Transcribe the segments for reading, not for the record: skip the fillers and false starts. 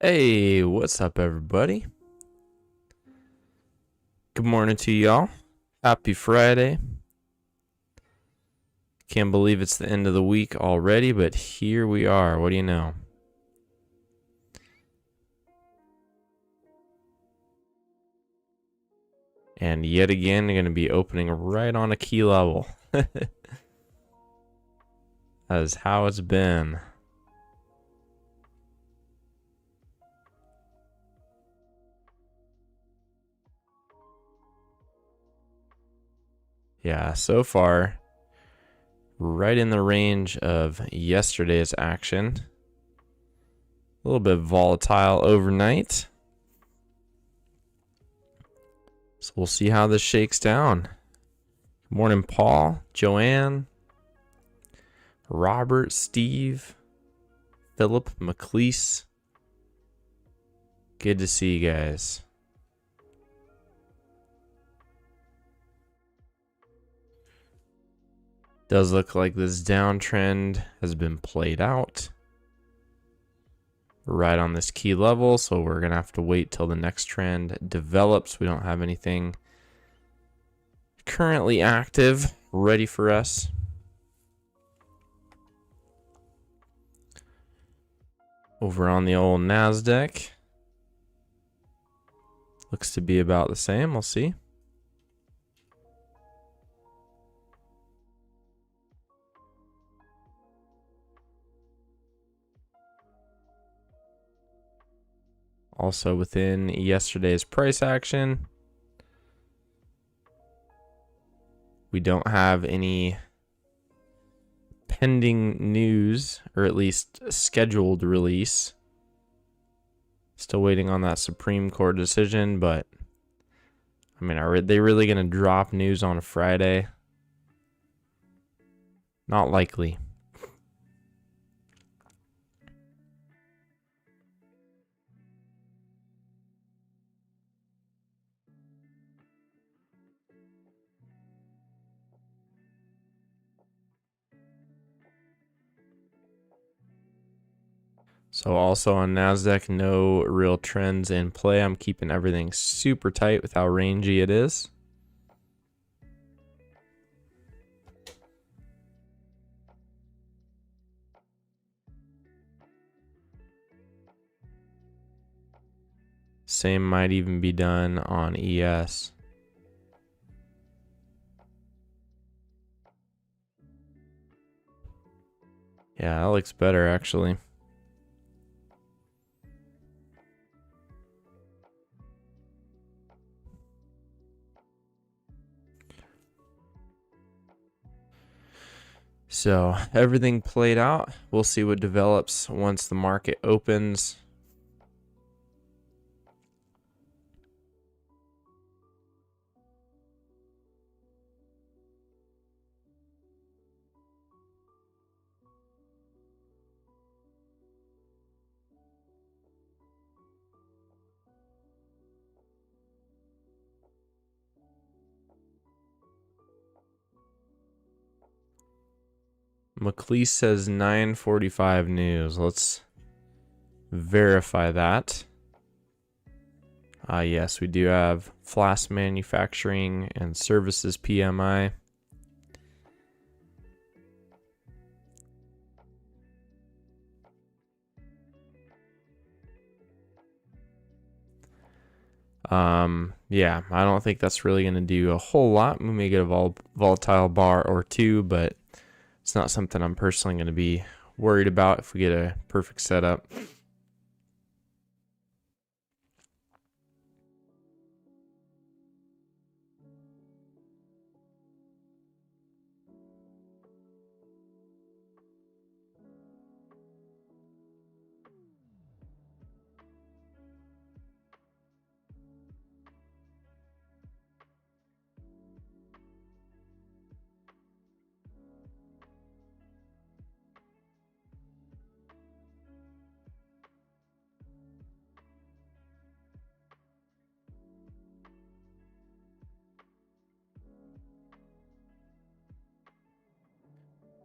Hey, what's up, everybody? Good morning to y'all. Happy Friday. Can't believe it's the end of the week already, but here we are. What do you know? And yet again, going to be opening right on a key level. That is how it's been. Yeah, so far, right in the range of yesterday's action. A little bit volatile overnight. So we'll see how this shakes down. Good morning, Paul, Joanne, Robert, Steve, Philip, McLeese. Good to see you guys. Does look like this downtrend has been played out. We're right on this key level, so we're going to have to wait till the next trend develops. We don't have anything currently active ready for us. Over on the old Nasdaq. Looks to be about the same. We'll see. Also within yesterday's price action, we don't have any pending news, or at least scheduled release. Still waiting on that Supreme Court decision, but I mean, are they really going to drop news on a Friday? Not likely. So also on Nasdaq, no real trends in play. I'm keeping everything super tight with how rangy it is. Same might even be done on ES. Yeah, that looks better actually. So everything played out. We'll see what develops once the market opens. McLeese says 9:45 news. Let's verify that. Yes, we do have Flask Manufacturing and Services PMI. Yeah, I don't think that's really going to do a whole lot. We may get a volatile bar or two, but it's not something I'm personally going to be worried about if we get a perfect setup.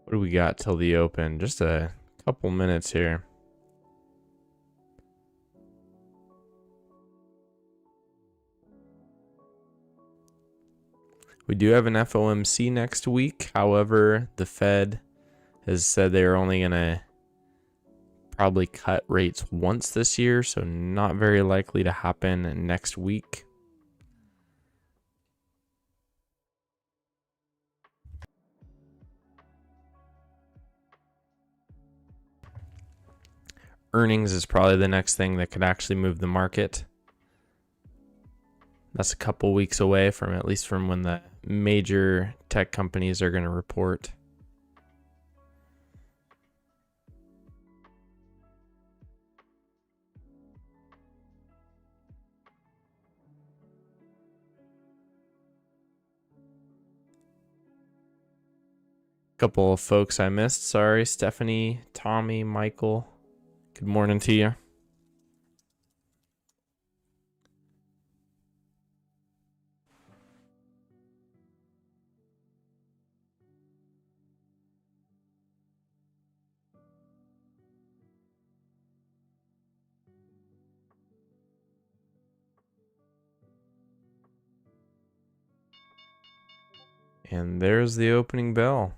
What do we got till the open? Just a couple minutes here. We do have an FOMC next week. However, the Fed has said they're only going to probably cut rates once this year, so not very likely to happen next week. Earnings is probably the next thing that could actually move the market. That's a couple weeks away from at least from when the major tech companies are going to report. Couple of folks I missed. Sorry, Stephanie, Tommy, Michael. Good morning to you. And there's the opening bell.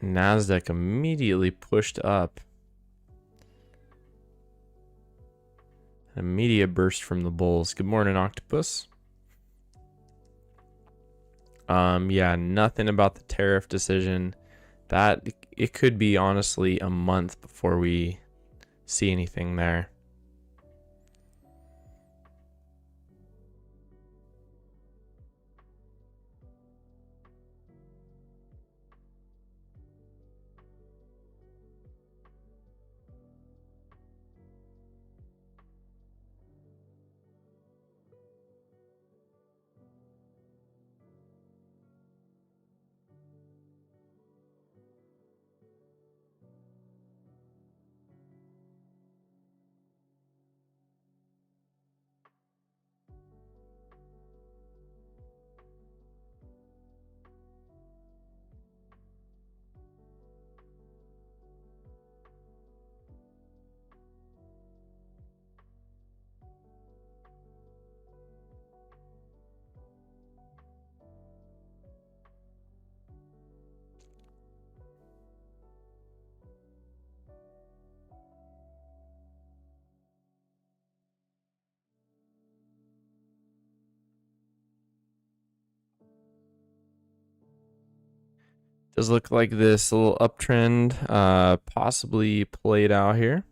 Nasdaq immediately pushed up. An immediate burst from the bulls. Good morning, Octopus. Yeah, nothing about the tariff decision. That it could be honestly a month before we see anything there. Does look like this little uptrend possibly played out here.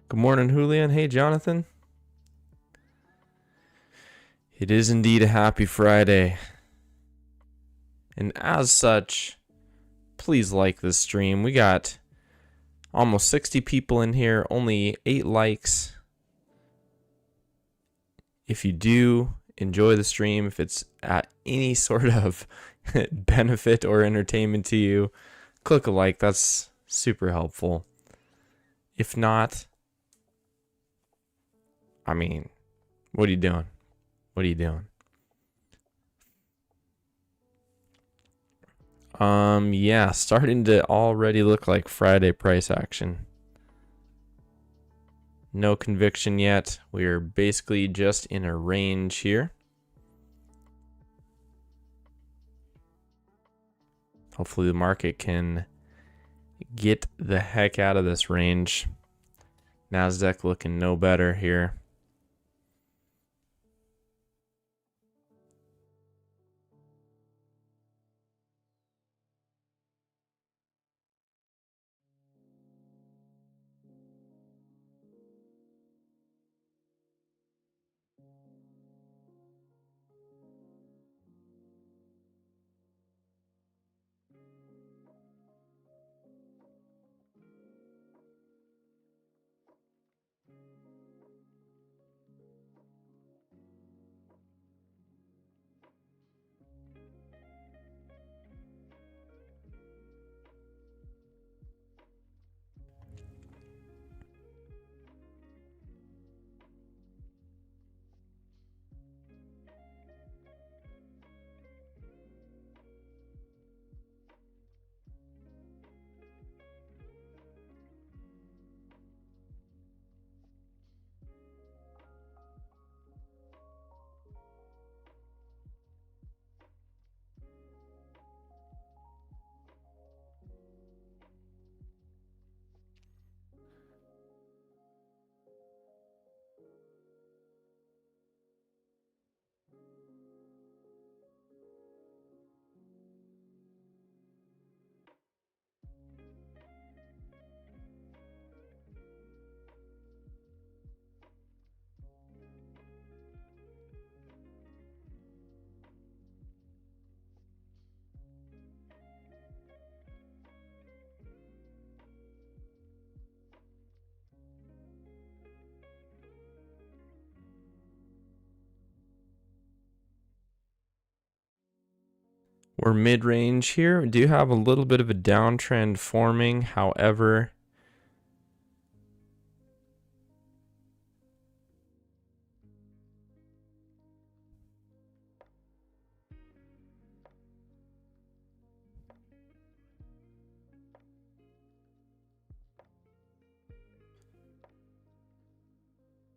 Good morning, Julian. Hey, Jonathan. It is indeed a happy Friday. And as such, please like this stream. We got almost 60 people in here, only 8 likes. If you do enjoy the stream, if it's at any sort of benefit or entertainment to you, click a like. That's super helpful. If not, I mean, what are you doing? What are you doing? Yeah, starting to already look like Friday price action. No conviction yet. We're basically just in a range here. Hopefully the market can get the heck out of this range. Nasdaq looking no better here. We're mid-range here. We do have a little bit of a downtrend forming. However,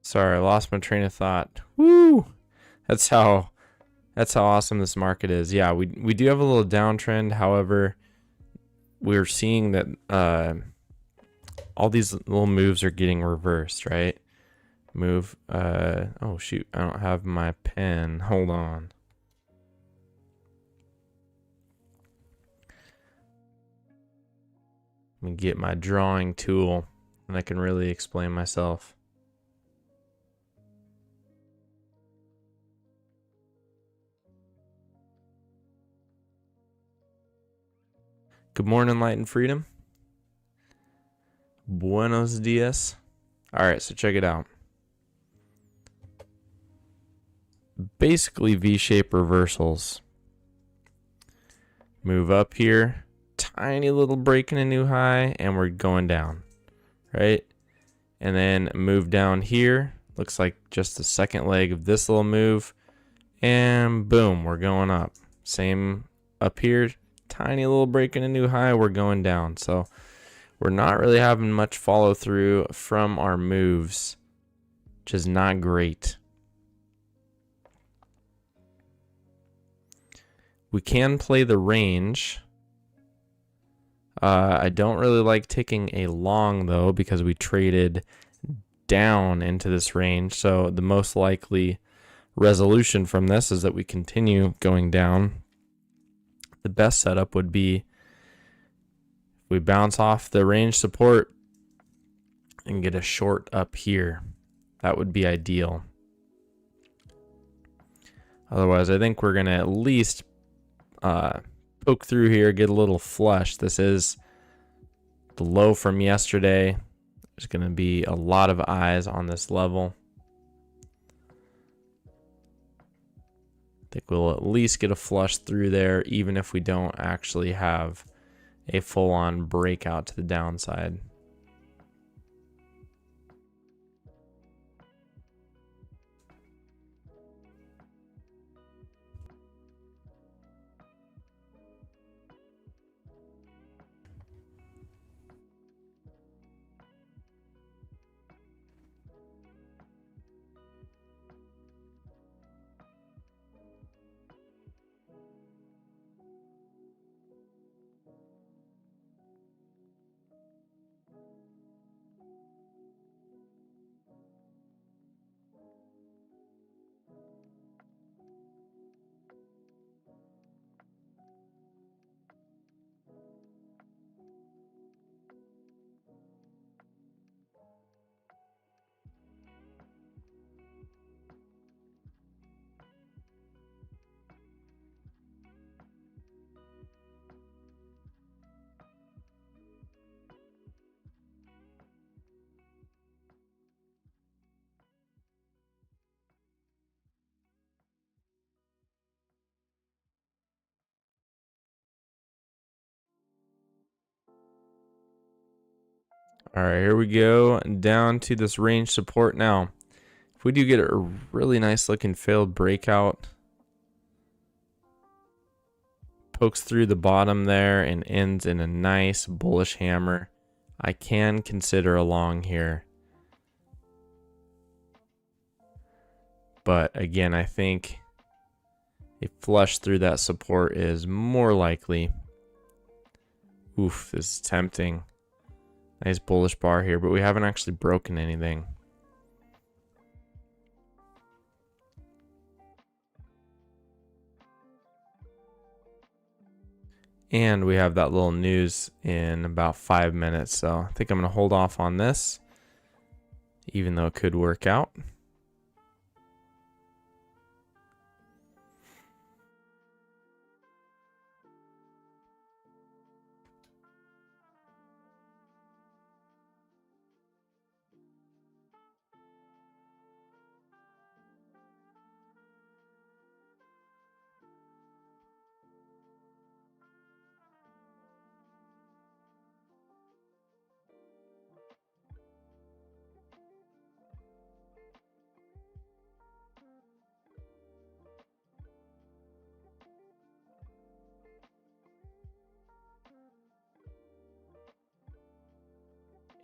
sorry, I lost my train of thought. Woo! That's how awesome this market is. Yeah, we do have a little downtrend. However, we're seeing that all these little moves are getting reversed, right? Move. Oh shoot, I don't have my pen. Hold on. Let me get my drawing tool and I can really explain myself. Good morning, Light and Freedom. Buenos dias. All right, so check it out. Basically V-shape reversals. Move up here, tiny little break in a new high, and we're going down, right? And then move down here. Looks like just the second leg of this little move, and boom, we're going up. Same up here, tiny little break in a new high, we're going down. So we're not really having much follow through from our moves, which is not great. We can play the range. I don't really like taking a long though because we traded down into this range. So the most likely resolution from this is that we continue going down. The best setup would be if we bounce off the range support and get a short up here. That would be ideal. Otherwise, I think we're going to at least poke through here, get a little flush. This is the low from yesterday. There's going to be a lot of eyes on this level. I think we'll at least get a flush through there, even if we don't actually have a full-on breakout to the downside. All right, here we go down to this range support now. If we do get a really nice looking failed breakout, pokes through the bottom there and ends in a nice bullish hammer, I can consider a long here. But again, I think a flush through that support is more likely. Oof, this is tempting. Nice bullish bar here, but we haven't actually broken anything. And we have that little news in about 5 minutes, so I think I'm going to hold off on this, even though it could work out.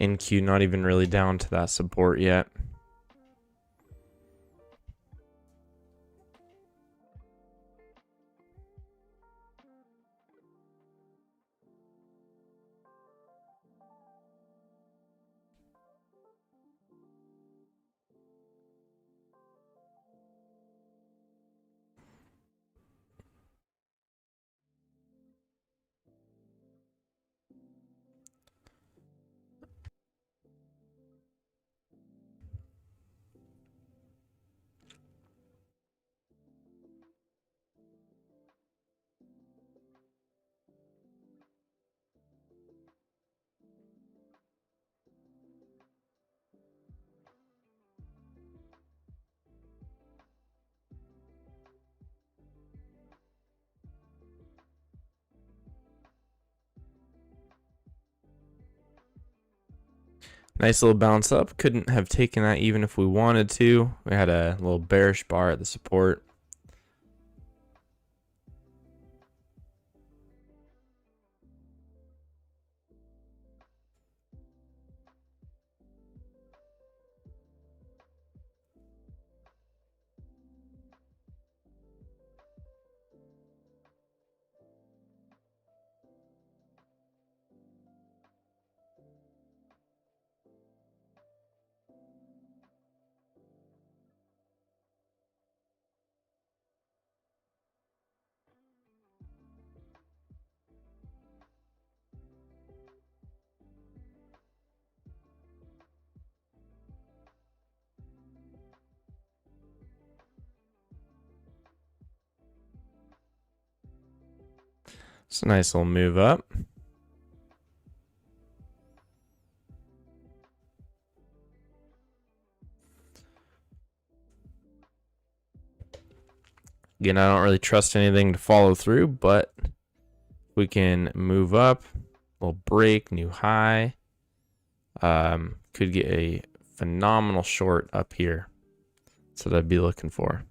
NQ not even really down to that support yet. Nice little bounce up. Couldn't have taken that even if we wanted to. We had a little bearish bar at the support. It's a nice little move up. Again, I don't really trust anything to follow through, but we can move up. Little break, new high. Could get a phenomenal short up here. That's what I'd be looking for.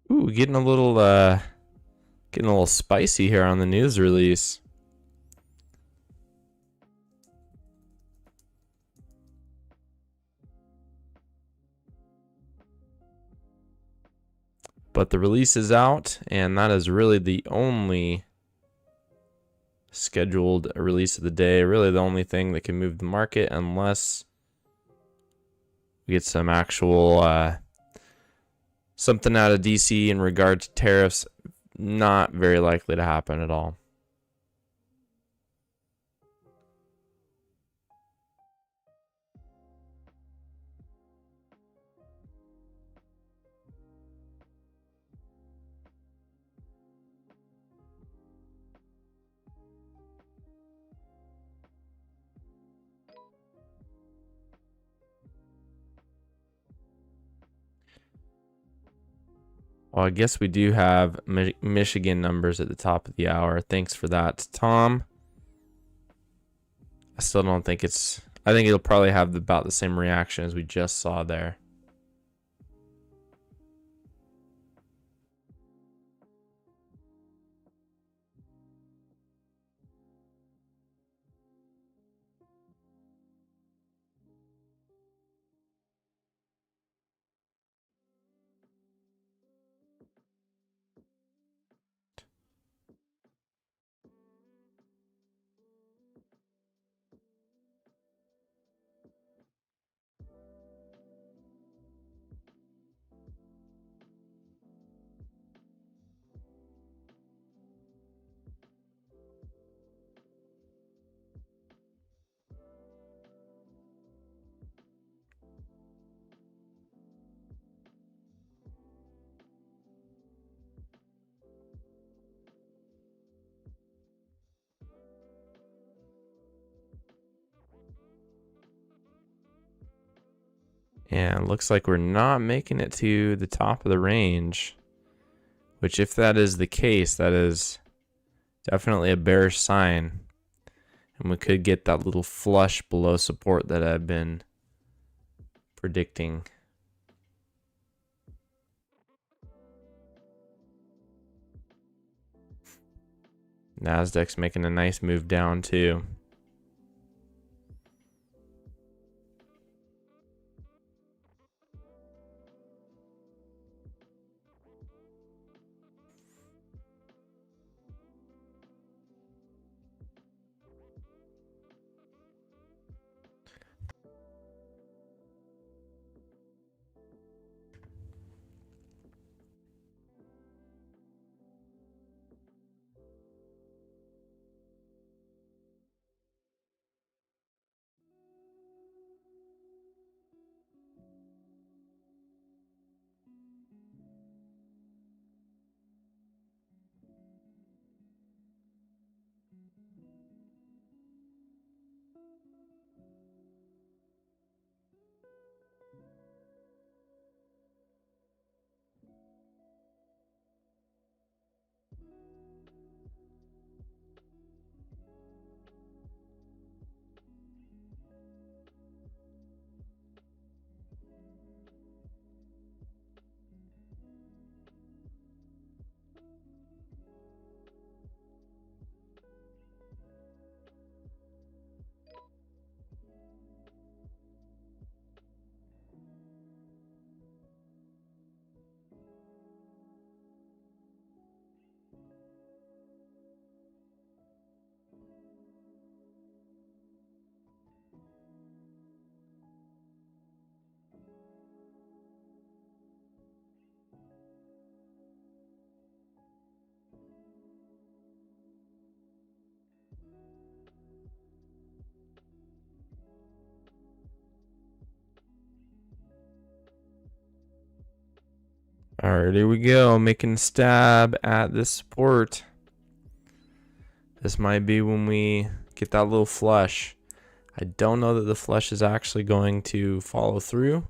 Ooh, getting a little spicy here on the news release. But the release is out, and that is really the only scheduled release of the day. Really the only thing that can move the market, unless we get some actual something out of DC in regard to tariffs. Not very likely to happen at all. Well, I guess we do have Michigan numbers at the top of the hour. Thanks for that, Tom. I still don't think it's... I think it'll probably have about the same reaction as we just saw there. And looks like we're not making it to the top of the range, which if that is the case, that is definitely a bearish sign. And we could get that little flush below support that I've been predicting. Nasdaq's making a nice move down too. Alright, here we go, making a stab at this support. This might be when we get that little flush. I don't know that the flush is actually going to follow through.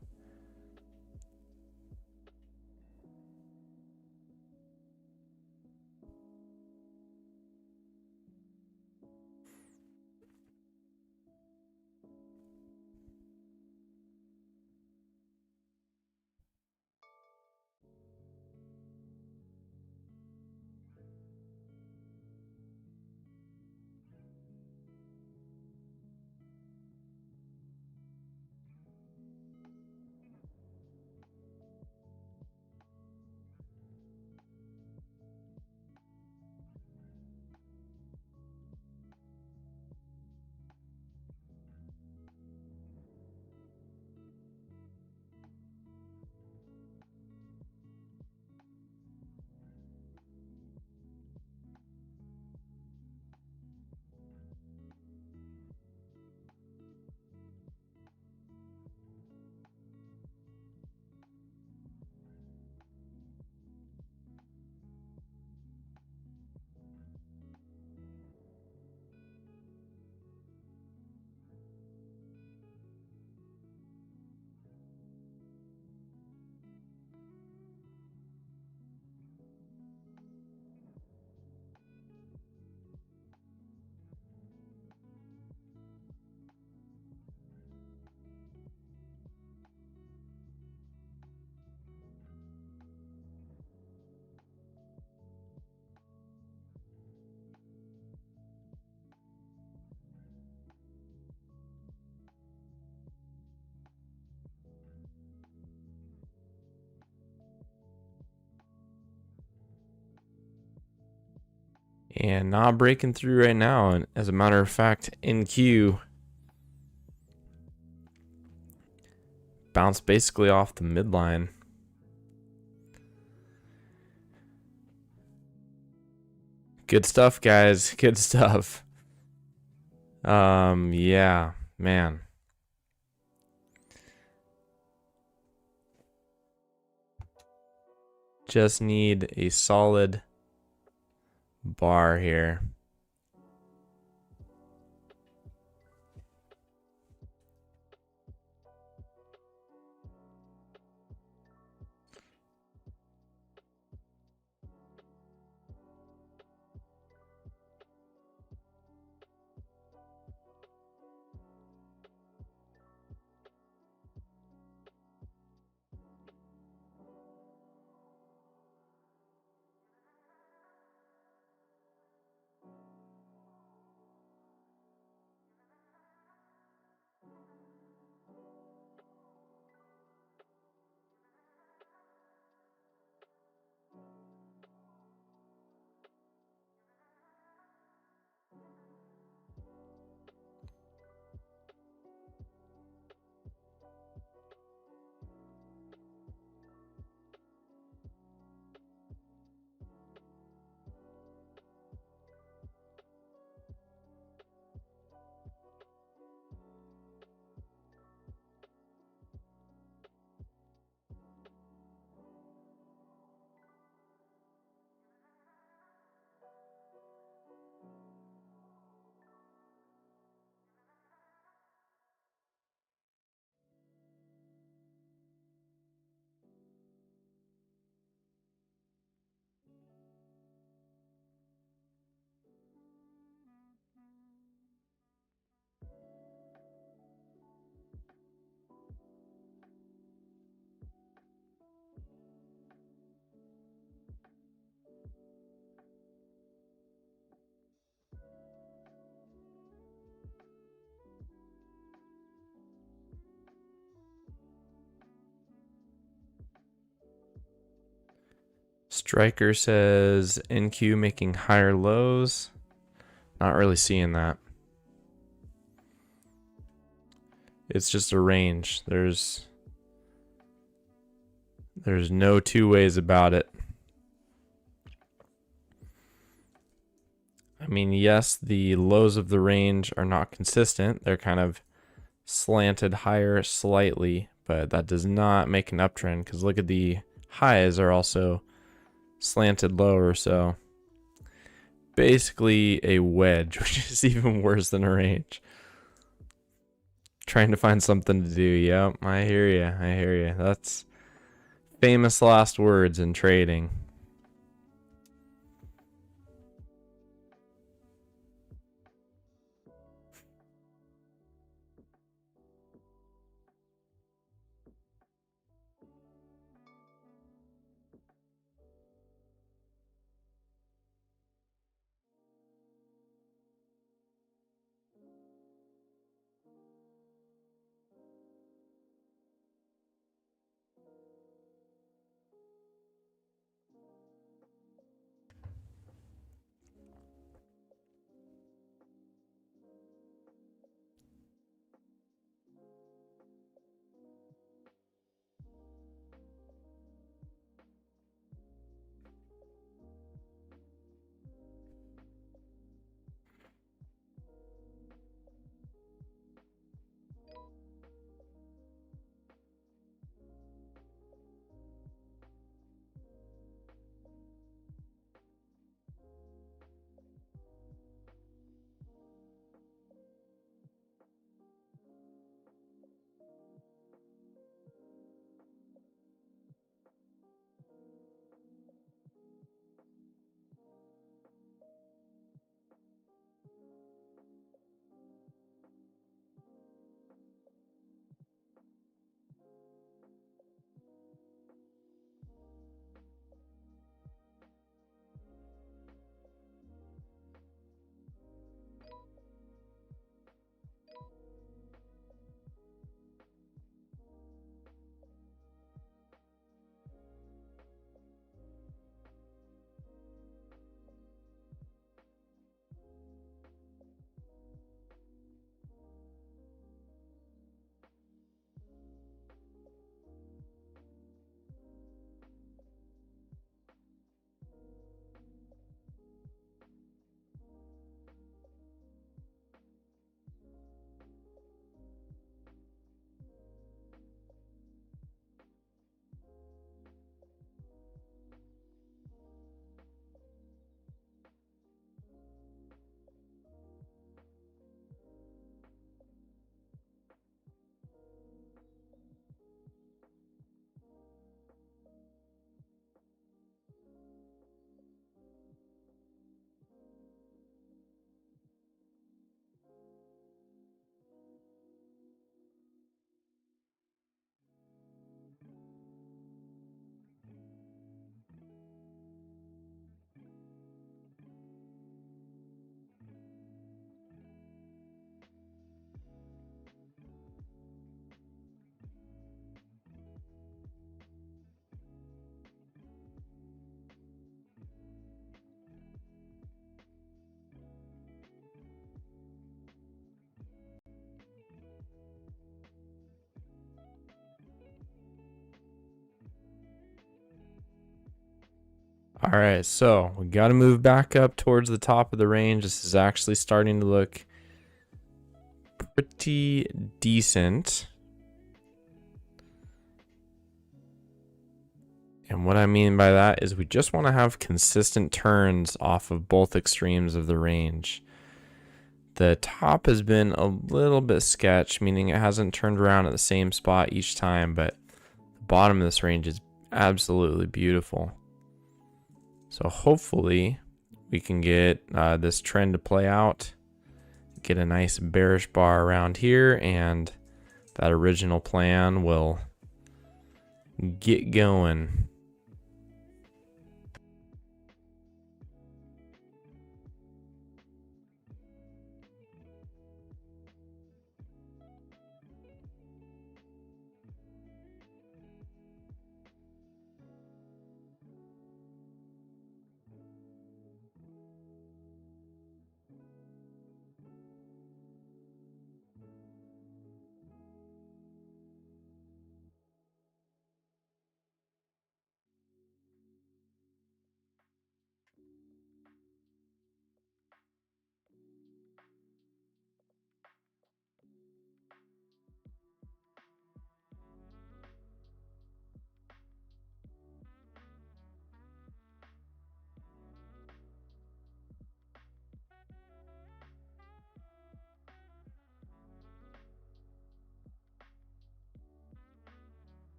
and not breaking through right now. And as a matter of fact, NQ bounced basically off the midline. Good stuff, guys. Good stuff. Yeah, man. Just need a solid bar here. Striker says NQ making higher lows. Not really seeing that. It's just a range. There's no two ways about it. I mean, yes, the lows of the range are not consistent. They're kind of slanted higher slightly, but that does not make an uptrend because look at the highs are also slanted lower, so basically a wedge, which is even worse than a range. Trying to find something to do. Yep, I hear you. I hear you. That's famous last words in trading. All right, so we got to move back up towards the top of the range. This is actually starting to look pretty decent. And what I mean by that is we just want to have consistent turns off of both extremes of the range. The top has been a little bit sketch, meaning it hasn't turned around at the same spot each time, but the bottom of this range is absolutely beautiful. So hopefully we can get this trend to play out, get a nice bearish bar around here, and that original plan will get going.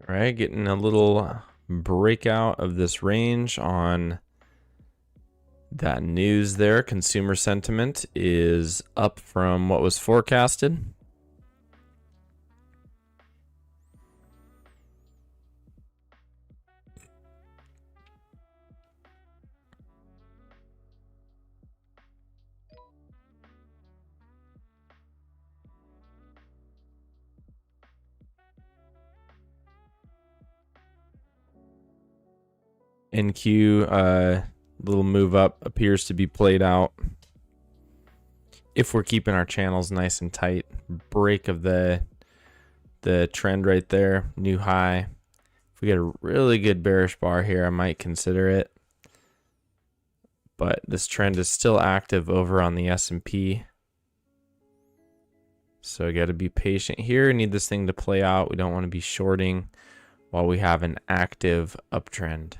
All right, getting a little breakout of this range on that news there. Consumer sentiment is up from what was forecasted. NQ little move up appears to be played out. If we're keeping our channels nice and tight, break of the trend right there, new high. If we get a really good bearish bar here, I might consider it. But this trend is still active over on the S&P. So we got to be patient here. Need this thing to play out. We don't want to be shorting while we have an active uptrend.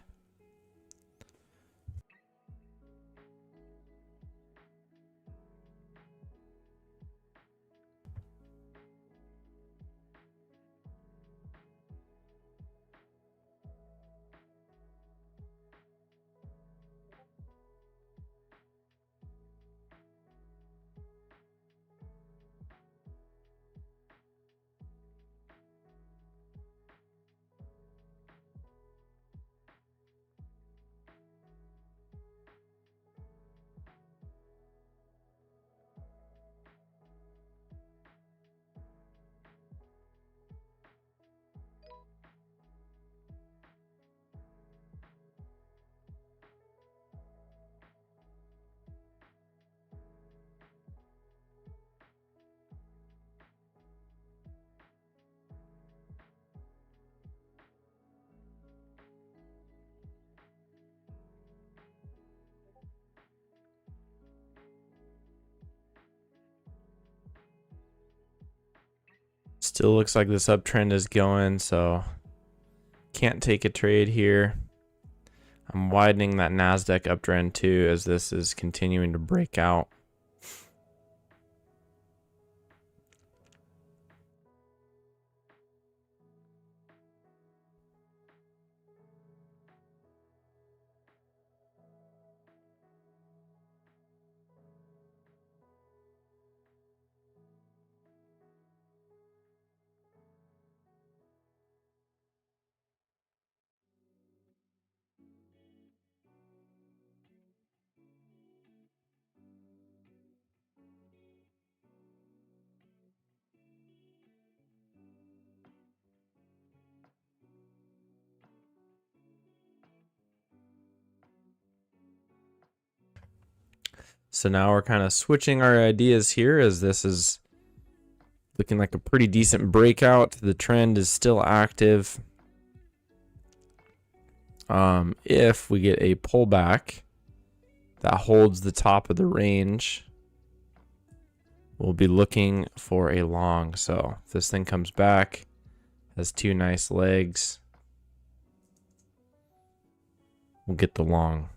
Still looks like this uptrend is going, so can't take a trade here. I'm widening that Nasdaq uptrend too as this is continuing to break out. So now we're kind of switching our ideas here, as this is looking like a pretty decent breakout. The trend is still active. If we get a pullback that holds the top of the range, we'll be looking for a long. So if this thing comes back, has two nice legs, we'll get the long.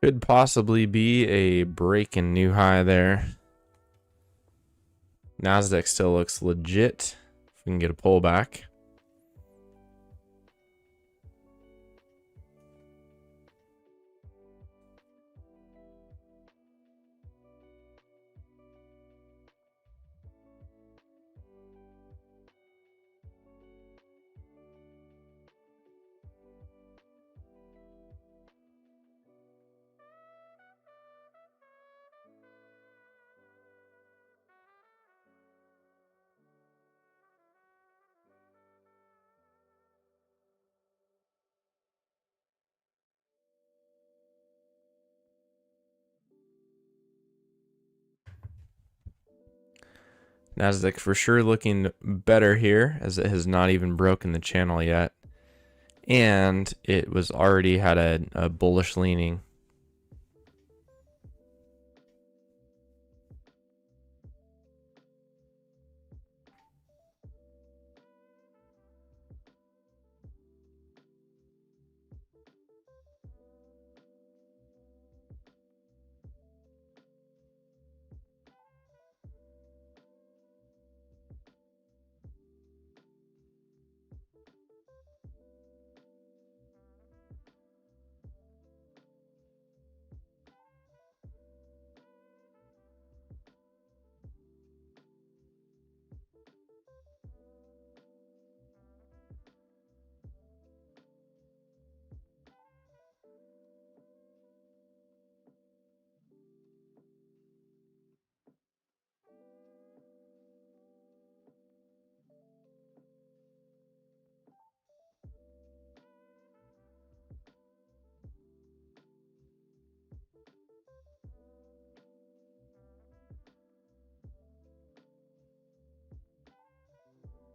Could possibly be a break and new high there. Nasdaq still looks legit. If we can get a pullback. Nasdaq for sure looking better here, as it has not even broken the channel yet. And it was already had a bullish leaning.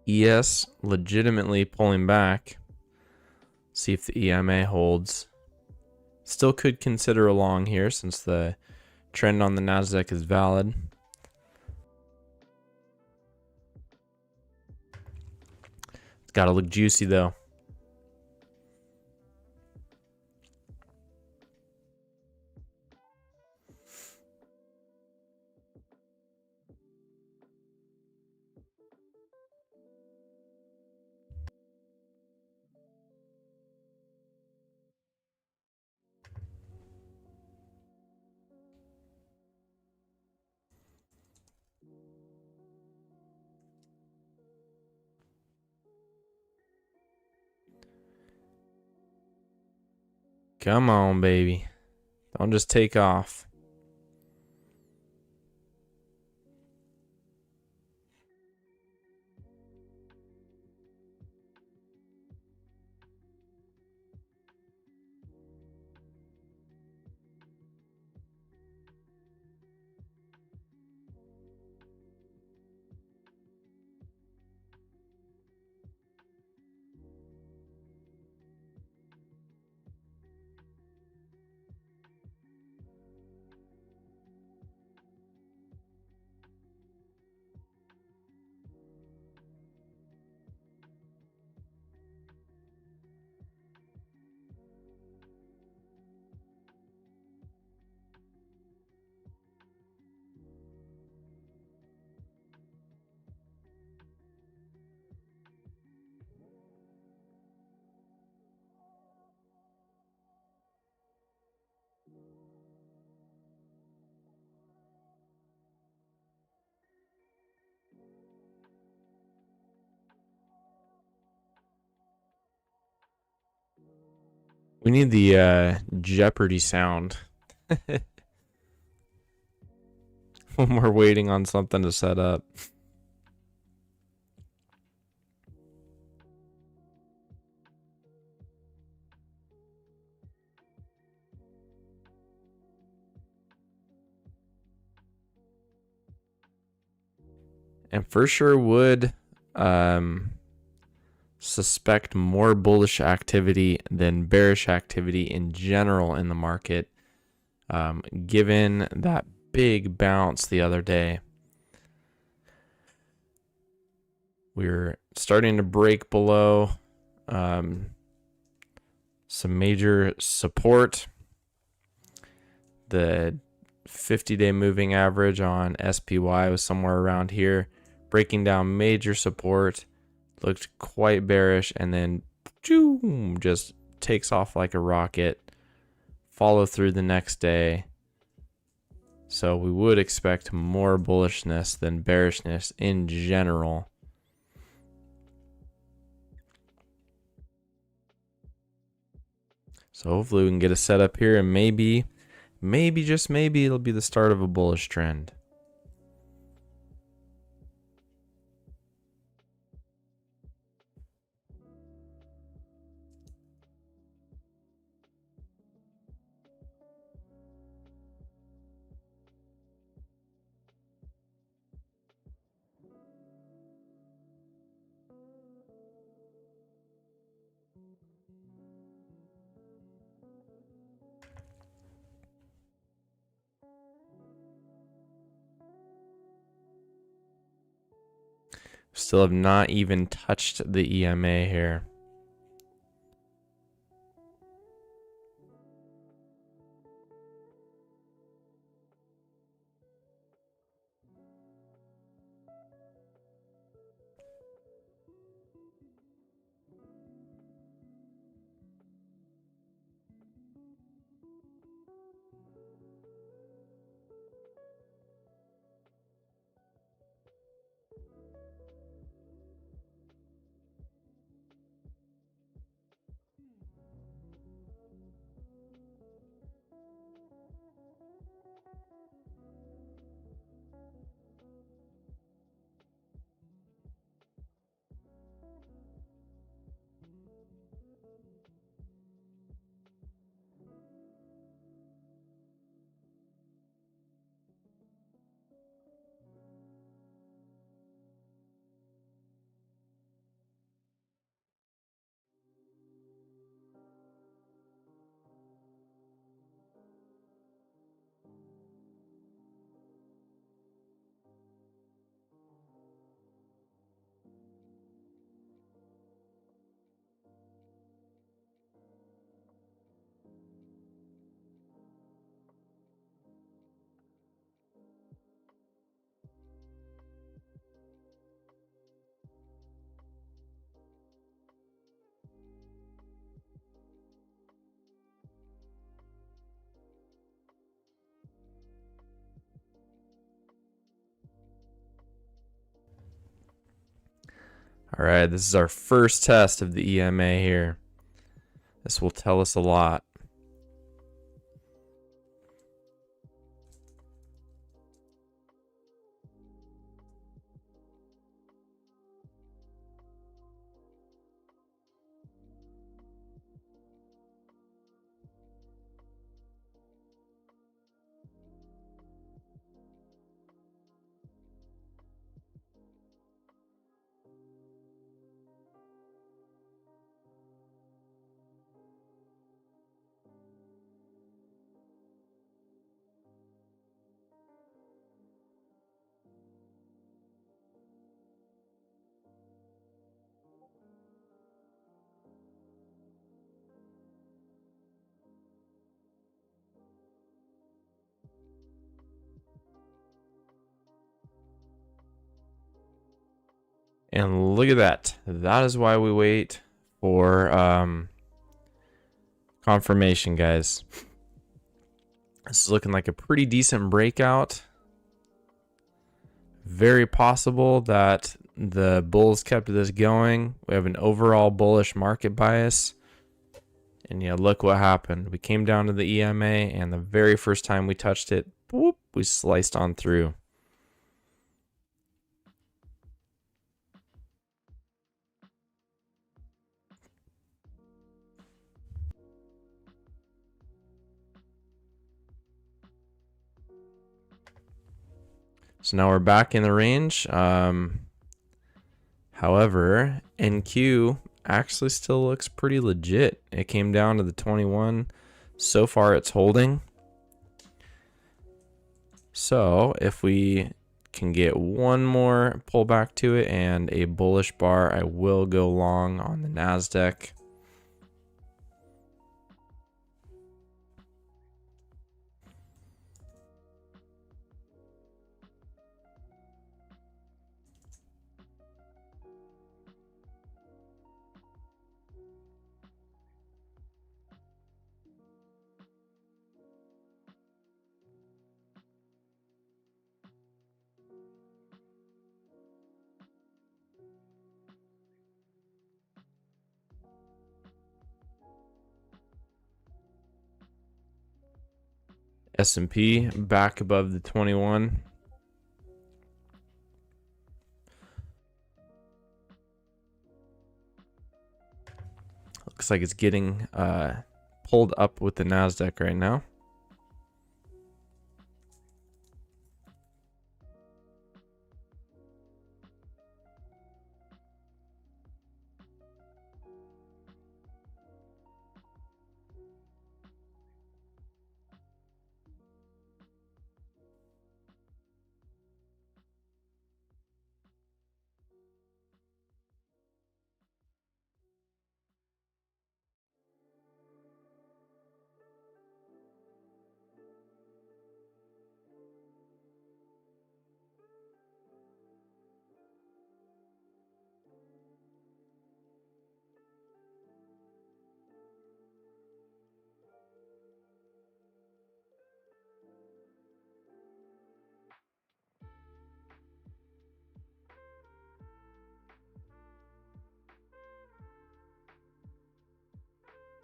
ES legitimately pulling back. See if the EMA holds. Still could consider a long here since the trend on the Nasdaq is valid. It's got to look juicy though. Come on, baby. Don't just take off. We need the Jeopardy sound when we're waiting on something to set up. And for sure would suspect more bullish activity than bearish activity in general in the market, given that big bounce the other day. We're starting to break below some major support. The 50-day moving average on SPY was somewhere around here, breaking down major support, looked quite bearish, and then just takes off like a rocket. Follow through the next day. So we would expect more bullishness than bearishness in general. So hopefully we can get a setup here, and maybe just maybe it'll be the start of a bullish trend. Still have not even touched the EMA here. All right, this is our first test of the EMA here. This will tell us a lot. And look at that. That is why we wait for confirmation, guys. This is looking like a pretty decent breakout. Very possible that the bulls kept this going. We have an overall bullish market bias. And yeah, look what happened. We came down to the EMA, and the very first time we touched it, whoop, we sliced on through. So now we're back in the range. However, NQ actually still looks pretty legit. It came down to the 21. So far it's holding. So if we can get one more pullback to it and a bullish bar, I will go long on the Nasdaq. S&P back above the 21. Looks like it's getting pulled up with the Nasdaq right now.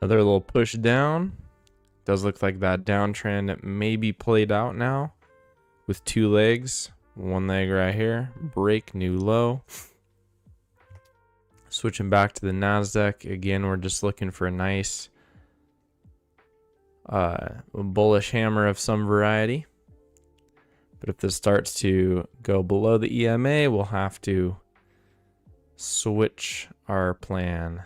Another little push down. Does look like that downtrend may be played out now with two legs. One leg right here. Break, new low. Switching back to the Nasdaq. Again, we're just looking for a nice bullish hammer of some variety. But if this starts to go below the EMA, we'll have to switch our plan.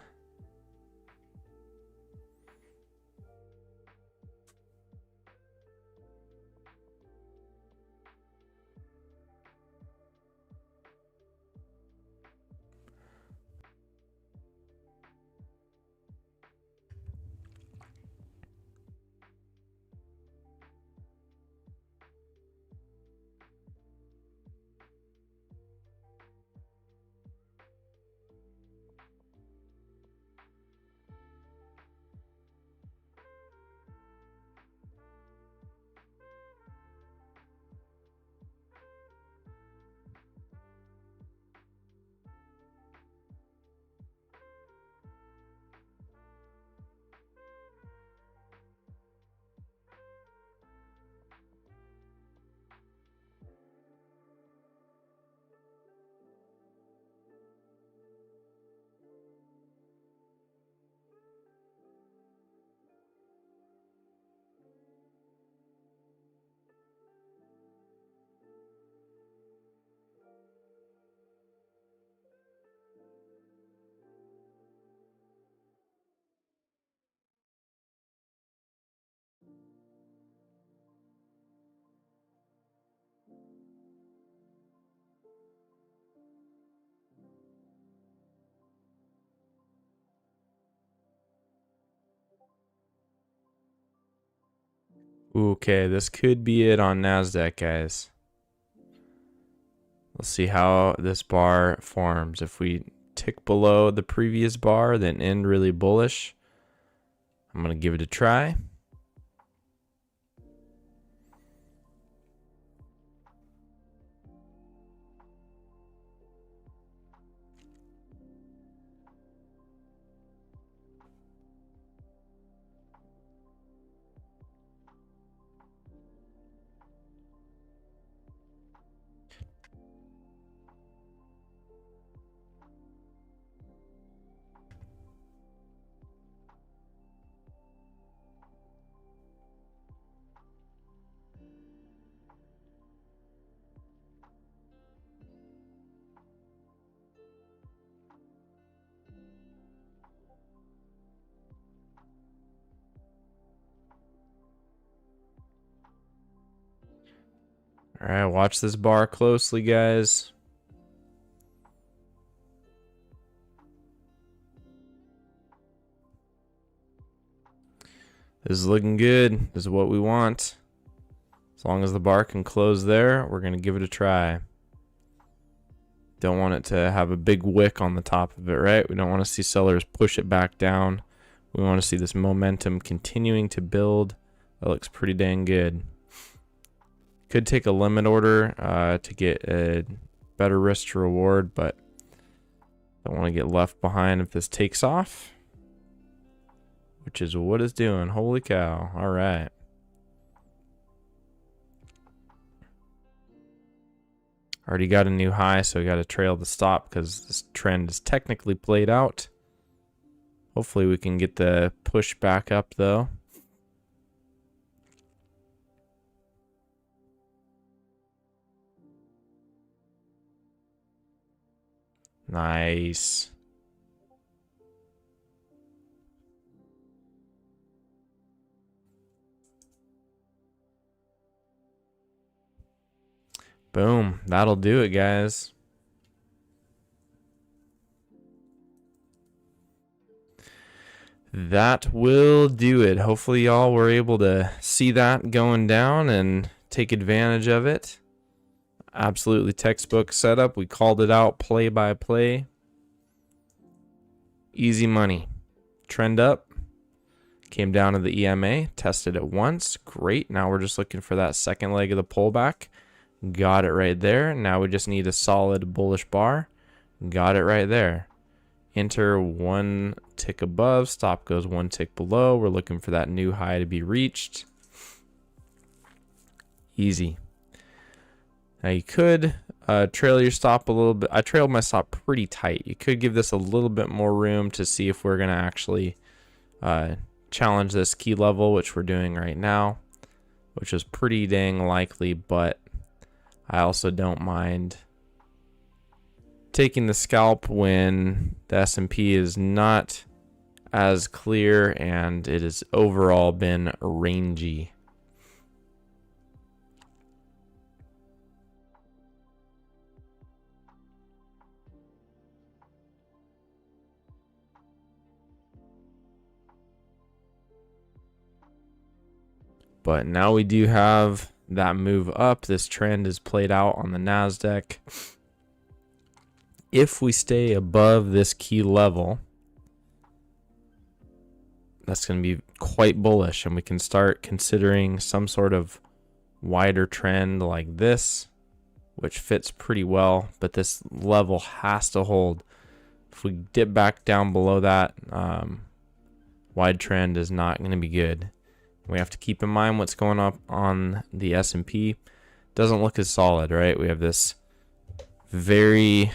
Okay, this could be it on Nasdaq, guys. We'll see how this bar forms. If we tick below the previous bar, then end really bullish, I'm going to give it a try. All right, watch this bar closely, guys. This is looking good. This is what we want. As long as the bar can close there, we're going to give it a try. Don't want it to have a big wick on the top of it, right? We don't want to see sellers push it back down. We want to see this momentum continuing to build. That looks pretty dang good. Could take a limit order to get a better risk to reward, but don't want to get left behind if this takes off, which is what it's doing. Holy cow. All right. Already got a new high, so we got to trail the stop because this trend is technically played out. Hopefully we can get the push back up though. Nice. Boom. That'll do it, guys. That will do it. Hopefully y'all were able to see that going down and take advantage of it. Absolutely textbook setup. We called it out play by play. Easy money. Trend up. Came down to the EMA. Tested it once. Great. Now we're just looking for that second leg of the pullback. Got it right there. Now we just need a solid bullish bar. Got it right there. Enter one tick above. Stop goes one tick below. We're looking for that new high to be reached. Easy. Now you could trail your stop a little bit. I trailed my stop pretty tight. You could give this a little bit more room to see if we're going to actually challenge this key level, which we're doing right now, which is pretty dang likely, but I also don't mind taking the scalp when the S&P is not as clear and it has overall been rangy. But now we do have that move up. This trend is played out on the Nasdaq. If we stay above this key level, that's going to be quite bullish, and we can start considering some sort of wider trend like this, which fits pretty well, but this level has to hold. If we dip back down below that, wide trend is not going to be good. We have to keep in mind what's going on the S&P. Doesn't look as solid, right? We have this very,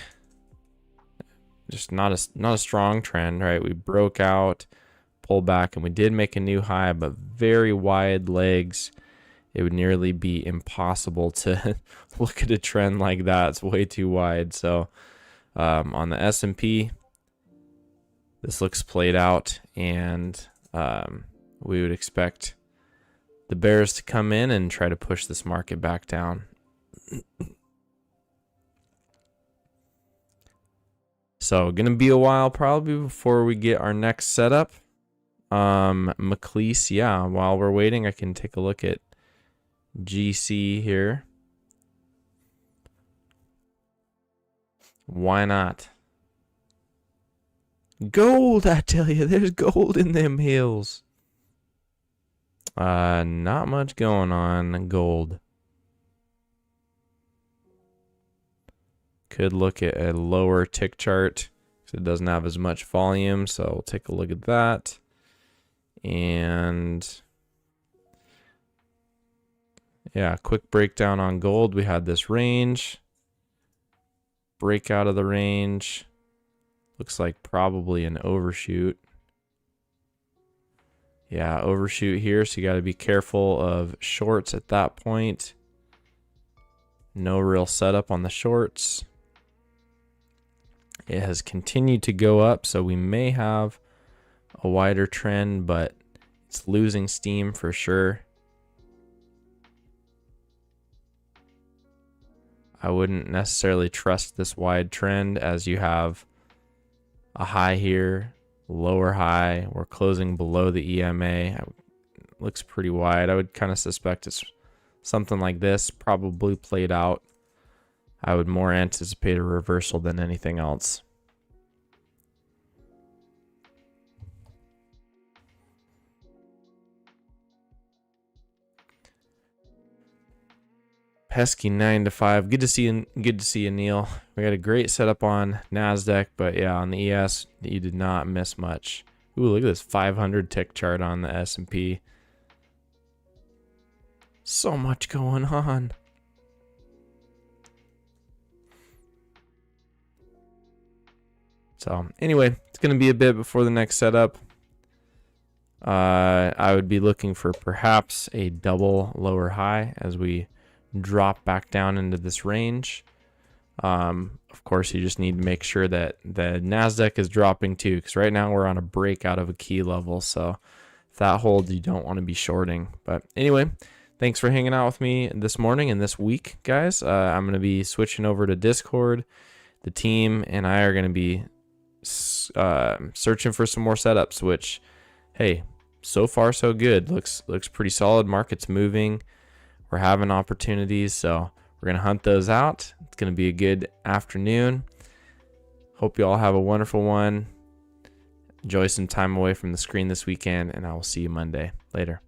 just not a strong trend, right? We broke out, pulled back, and we did make a new high, but very wide legs. It would nearly be impossible to look at a trend like that. It's way too wide. So on the S&P, this looks played out, and we would expect the bears to come in and try to push this market back down. So gonna be a while probably before we get our next setup. McLeese, yeah, while we're waiting, I can take a look at GC here. Why not? Gold, I tell you, there's gold in them hills. Not much going on gold. Could look at a lower tick chart because it doesn't have as much volume. So we'll take a look at that. And yeah, quick breakdown on gold. We had this range. Break out of the range. Looks like probably an overshoot. Yeah, overshoot here, so you got to be careful of shorts at that point. No real setup on the shorts. It has continued to go up, so we may have a wider trend, but it's losing steam for sure. I wouldn't necessarily trust this wide trend, as you have a high here, lower high. We're closing below the EMA. It looks pretty wide. I would kind of suspect it's something like this, probably played out. I would more anticipate a reversal than anything else. Pesky 9 to 5. Good to see you. Good to see you, Neil. We got a great setup on Nasdaq, but yeah, on the ES, you did not miss much. Ooh, look at this 500 tick chart on the S&P. So much going on. So anyway, it's going to be a bit before the next setup. I would be looking for perhaps a double lower high as we drop back down into this range. Of course, you just need to make sure that the Nasdaq is dropping too, because right now we're on a breakout of a key level. So if that holds, you don't want to be shorting. But anyway, thanks for hanging out with me this morning and this week, guys. I'm going to be switching over to Discord. The team and I are going to be searching for some more setups, which, hey, so far so good. Looks pretty solid. Market's moving. We're having opportunities, so we're going to hunt those out. It's going to be a good afternoon. Hope you all have a wonderful one. Enjoy some time away from the screen this weekend, and I will see you Monday. Later.